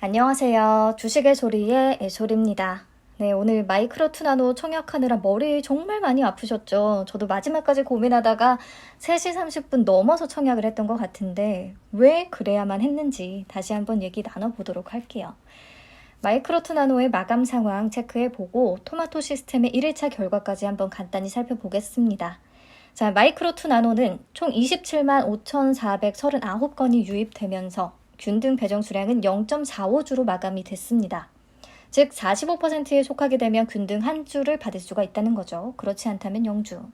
안녕하세요. 주식의 소리의 애솔입니다. 네, 오늘 마이크로 투나노 청약하느라 머리 정말 많이 아프셨죠? 저도 마지막까지 고민하다가 3시 30분 넘어서 청약을 했던 것 같은데 왜 그래야만 했는지 다시 한번 얘기 나눠보도록 할게요. 마이크로 투나노의 마감 상황 체크해보고 토마토 시스템의 1일차 결과까지 한번 간단히 살펴보겠습니다. 자, 마이크로 투나노는 총 27만 5,439건이 유입되면서 균등 배정 수량은 0.45주로 마감이 됐습니다. 즉 45%에 속하게 되면 균등 한 주를 받을 수가 있다는 거죠. 그렇지 않다면 0주.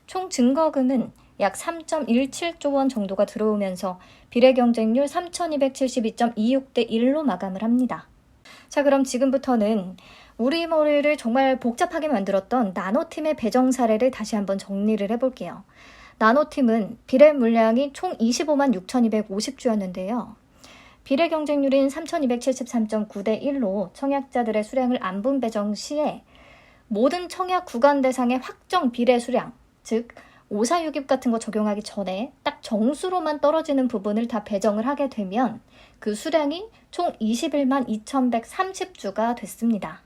총 증거금은 약 3.17조 원 정도가 들어오면서 비례 경쟁률 3,272.26대 1로 마감을 합니다. 자, 그럼 지금부터는 우리 머리를 정말 복잡하게 만들었던 나노팀의 배정 사례를 다시 한번 정리를 해볼게요. 나노팀은 비례 물량이 총 25만 6,250주였는데요. 비례 경쟁률인 3,273.9대 1로 청약자들의 수량을 안분 배정 시에 모든 청약 구간 대상의 확정 비례 수량, 즉 546입 같은 거 적용하기 전에 딱 정수로만 떨어지는 부분을 다 배정을 하게 되면 그 수량이 총 21만 2,130주가 됐습니다.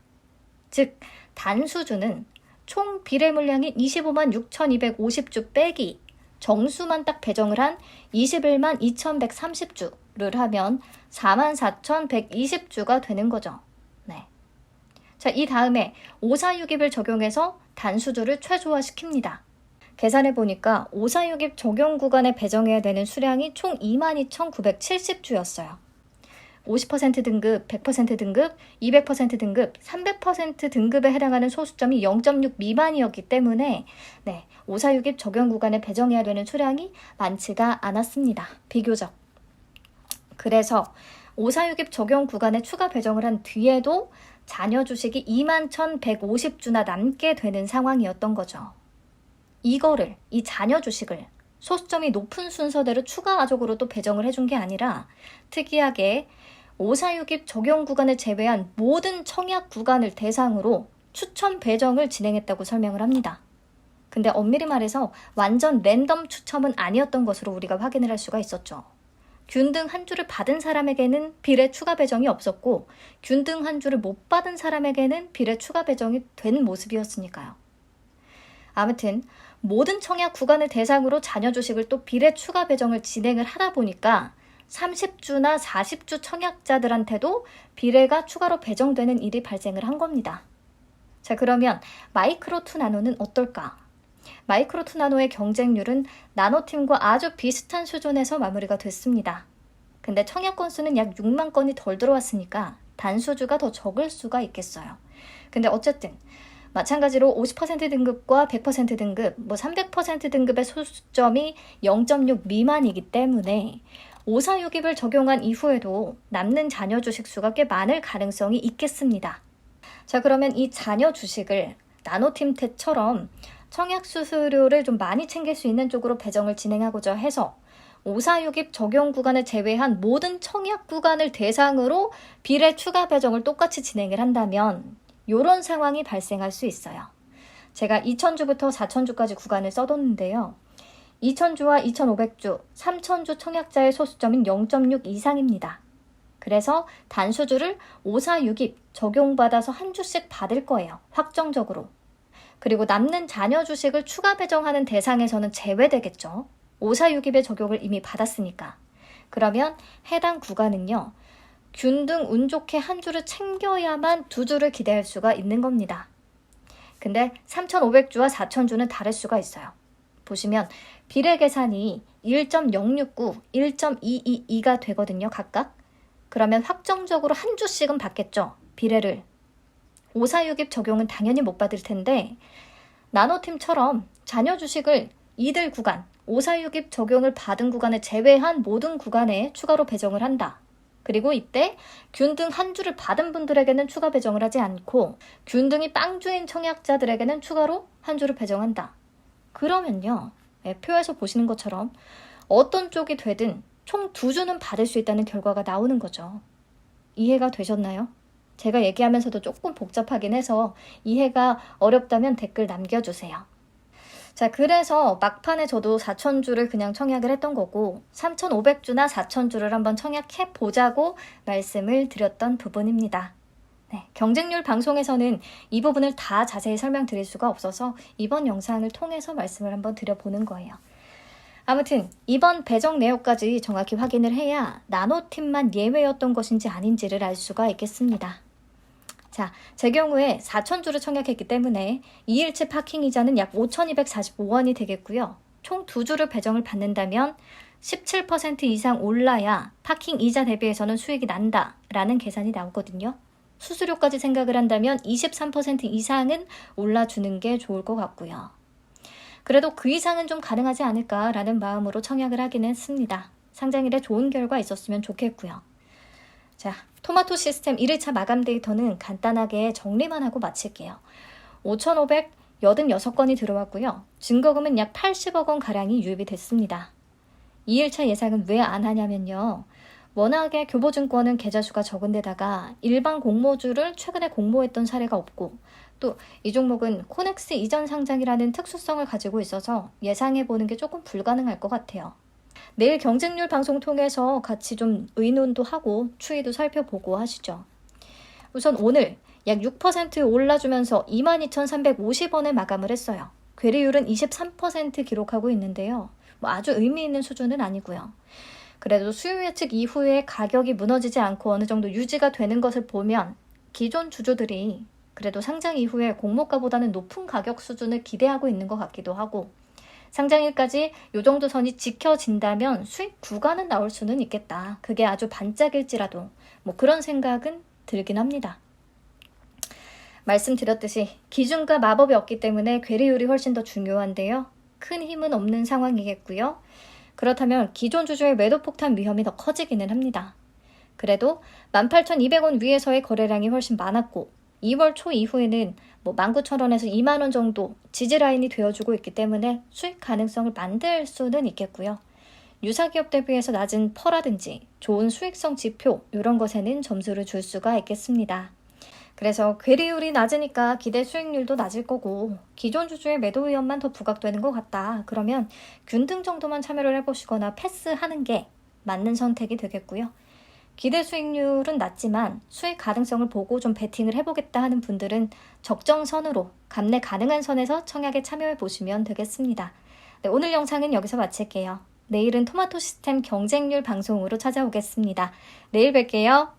즉 단수주는 총 비례 물량이 25만 6,250주 빼기 정수만 딱 배정을 한 21만 2,130주를 하면 44,120주가 되는 거죠. 네. 자, 이 다음에 546입을 적용해서 단수주를 최소화시킵니다. 계산해 보니까 546입 적용 구간에 배정해야 되는 수량이 총 22,970주였어요. 50% 등급, 100% 등급, 200% 등급, 300% 등급에 해당하는 소수점이 0.6 미만이었기 때문에 546입 적용 구간에 배정해야 되는 수량이 많지가 않았습니다. 비교적. 그래서 546입 적용 구간에 추가 배정을 한 뒤에도 잔여 주식이 21,150주나 남게 되는 상황이었던 거죠. 이 잔여 주식을 소수점이 높은 순서대로 추가적으로 또 배정을 해준 게 아니라 특이하게 546입 적용 구간을 제외한 모든 청약 구간을 대상으로 추첨 배정을 진행했다고 설명을 합니다. 근데 엄밀히 말해서 완전 랜덤 추첨은 아니었던 것으로 우리가 확인을 할 수가 있었죠. 균등 한 주를 받은 사람에게는 비례 추가 배정이 없었고 균등 한 주를 못 받은 사람에게는 비례 추가 배정이 된 모습이었으니까요. 아무튼 모든 청약 구간을 대상으로 잔여 주식을 또 비례 추가 배정을 진행을 하다 보니까 30주나 40주 청약자들한테도 비례가 추가로 배정되는 일이 발생을 한 겁니다. 자, 그러면 마이크로 투나노는 어떨까? 마이크로 투나노의 경쟁률은 나노팀과 아주 비슷한 수준에서 마무리가 됐습니다. 근데 청약 건수는 약 6만 건이 덜 들어왔으니까 단수주가 더 적을 수가 있겠어요. 근데 어쨌든 마찬가지로 50% 등급과 100% 등급, 300% 등급의 소수점이 0.6 미만이기 때문에 546입을 적용한 이후에도 남는 잔여 주식 수가 꽤 많을 가능성이 있겠습니다. 자, 그러면 이 잔여 주식을 나노팀 때처럼 청약 수수료를 좀 많이 챙길 수 있는 쪽으로 배정을 진행하고자 해서 546입 적용 구간을 제외한 모든 청약 구간을 대상으로 비례 추가 배정을 똑같이 진행을 한다면 이런 상황이 발생할 수 있어요. 제가 2,000주부터 4,000주까지 구간을 써뒀는데요. 2,000주와 2,500주, 3,000주 청약자의 소수점은 0.6 이상입니다. 그래서 단수주를 546입 적용받아서 한 주씩 받을 거예요. 확정적으로. 그리고 남는 잔여 주식을 추가 배정하는 대상에서는 제외되겠죠. 546입의 적용을 이미 받았으니까. 그러면 해당 구간은요. 균등 운 좋게 한 주를 챙겨야만 두 주를 기대할 수가 있는 겁니다. 근데 3,500주와 4,000주는 다를 수가 있어요. 보시면 비례 계산이 1.069, 1.222가 되거든요. 각각. 그러면 확정적으로 한 주씩은 받겠죠. 비례를. 546입 적용은 당연히 못 받을 텐데 나노팀처럼 잔여 주식을 이들 구간, 546입 적용을 받은 구간을 제외한 모든 구간에 추가로 배정을 한다. 그리고 이때 균등 한 주를 받은 분들에게는 추가 배정을 하지 않고 균등이 빵주인 청약자들에게는 추가로 한 주를 배정한다. 그러면요. 표에서 보시는 것처럼 어떤 쪽이 되든 총 2주는 받을 수 있다는 결과가 나오는 거죠. 이해가 되셨나요? 제가 얘기하면서도 조금 복잡하긴 해서 이해가 어렵다면 댓글 남겨주세요. 자, 그래서 막판에 저도 4,000주를 그냥 청약을 했던 거고 3,500주나 4,000주를 한번 청약해 보자고 말씀을 드렸던 부분입니다. 네, 경쟁률 방송에서는 이 부분을 다 자세히 설명드릴 수가 없어서 이번 영상을 통해서 말씀을 한번 드려보는 거예요. 아무튼 이번 배정 내역까지 정확히 확인을 해야 나노팀만 예외였던 것인지 아닌지를 알 수가 있겠습니다. 자, 제 경우에 4,000주를 청약했기 때문에 2일치 파킹 이자는 약 5,245원이 되겠고요. 총 2주를 배정을 받는다면 17% 이상 올라야 파킹 이자 대비해서는 수익이 난다라는 계산이 나오거든요. 수수료까지 생각을 한다면 23% 이상은 올라주는 게 좋을 것 같고요. 그래도 그 이상은 좀 가능하지 않을까라는 마음으로 청약을 하긴 했습니다. 상장일에 좋은 결과 있었으면 좋겠고요. 자, 토마토 시스템 1일차 마감 데이터는 간단하게 정리만 하고 마칠게요. 5,586건이 들어왔고요. 증거금은 약 80억 원 가량이 유입이 됐습니다. 2일차 예상은 왜 안 하냐면요. 워낙에 교보증권은 계좌수가 적은 데다가 일반 공모주를 최근에 공모했던 사례가 없고 또 이 종목은 코넥스 이전 상장이라는 특수성을 가지고 있어서 예상해보는 게 조금 불가능할 것 같아요. 내일 경쟁률 방송 통해서 같이 좀 의논도 하고 추이도 살펴보고 하시죠. 우선 오늘 약 6% 올라주면서 22,350원에 마감을 했어요. 괴리율은 23% 기록하고 있는데요. 아주 의미 있는 수준은 아니고요. 그래도 수요 예측 이후에 가격이 무너지지 않고 어느 정도 유지가 되는 것을 보면 기존 주주들이 그래도 상장 이후에 공모가보다는 높은 가격 수준을 기대하고 있는 것 같기도 하고 상장일까지 이 정도 선이 지켜진다면 수익 구간은 나올 수는 있겠다. 그게 아주 반짝일지라도 그런 생각은 들긴 합니다. 말씀드렸듯이 기준과 마법이 없기 때문에 괴리율이 훨씬 더 중요한데요. 큰 힘은 없는 상황이겠고요. 그렇다면 기존 주주의 매도 폭탄 위험이 더 커지기는 합니다. 그래도 18,200원 위에서의 거래량이 훨씬 많았고 2월 초 이후에는 19,000원에서 2만원 정도 지지라인이 되어주고 있기 때문에 수익 가능성을 만들 수는 있겠고요. 유사기업 대비해서 낮은 퍼라든지 좋은 수익성 지표 이런 것에는 점수를 줄 수가 있겠습니다. 그래서 괴리율이 낮으니까 기대 수익률도 낮을 거고 기존 주주의 매도 위험만 더 부각되는 것 같다. 그러면 균등 정도만 참여를 해보시거나 패스하는 게 맞는 선택이 되겠고요. 기대 수익률은 낮지만 수익 가능성을 보고 좀 베팅을 해보겠다 하는 분들은 적정선으로 감내 가능한 선에서 청약에 참여해 보시면 되겠습니다. 네, 오늘 영상은 여기서 마칠게요. 내일은 토마토 시스템 경쟁률 방송으로 찾아오겠습니다. 내일 뵐게요.